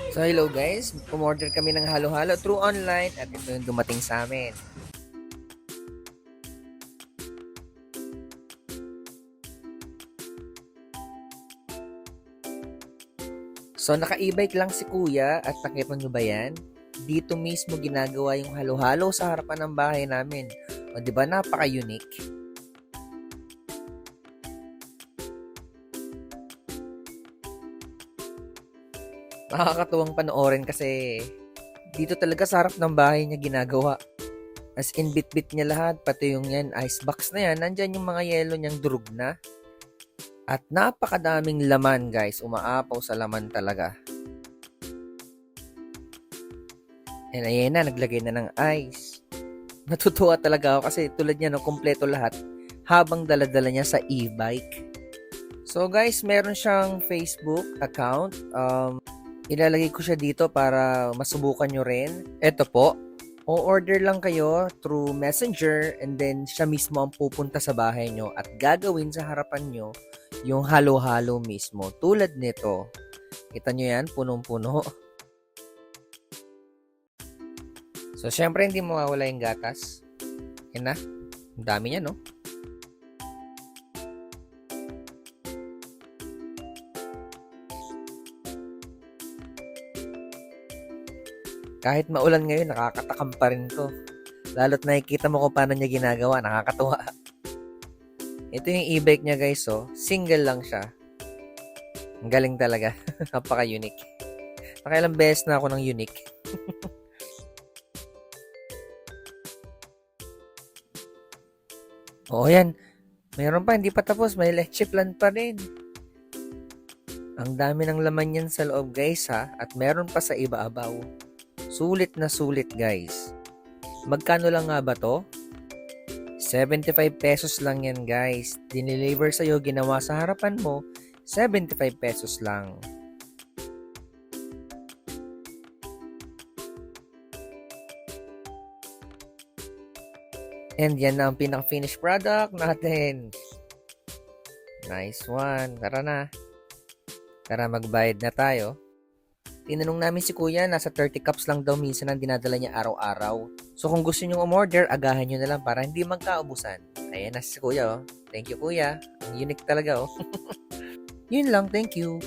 So hello guys, umorder kami ng halo-halo through online at ito yung dumating sa amin. So naka-e-bike lang si kuya at nakita nyo ba yan? Dito mismo ginagawa yung halo-halo sa harapan ng bahay namin. O di ba napaka-unique? Nakakatuwang panoorin kasi dito talaga sa harap ng bahay niya ginagawa. As in bit-bit niya lahat, pati yung yan, icebox na yan, nandyan yung mga yelo niyang durug na. At napakadaming laman guys, umaapaw sa laman talaga. And ayan na, naglagay na ng ice. Natutuwa talaga ako kasi tulad niya, no, kompleto lahat habang daladala niya sa e-bike. So guys, meron siyang Facebook account. Ilalagay ko siya dito para masubukan nyo rin. Ito po, o-order lang kayo through Messenger and then siya mismo ang pupunta sa bahay nyo at gagawin sa harapan nyo yung halo-halo mismo. Tulad nito. Kita nyo yan, punong-puno. So, syempre hindi mawawala yung gatas. Yan na. Ang dami niya, no? Kahit maulan ngayon, nakakatakam pa rin to. Lalo't nakikita mo kung paano niya ginagawa. Nakakatuwa. Ito yung e-bike niya guys, oh. Single lang siya. Ang galing talaga. Napaka-unique. Nakailang beses na ako ng unique. Oo yan. Mayroon pa, hindi pa tapos. May leche plan pa rin. Ang dami ng laman yan sa loob guys ha. At meron pa sa iba-abaw. Sulit na sulit guys. Magkano lang nga ba to? 75 pesos lang yan guys. Dineliver sa'yo, ginawa sa harapan mo. 75 pesos lang. And yan na ang pinaka-finished product natin. Nice one. Tara na. Tara magbayad na tayo. Tinanong namin si kuya, nasa 30 cups lang daw minsan ang dinadala niya araw-araw. So kung gusto niyo umorder, agahan niyo na lang para hindi magkaubusan. Ayan na si kuya oh. Thank you kuya. Ang unique talaga oh. Yun lang, thank you.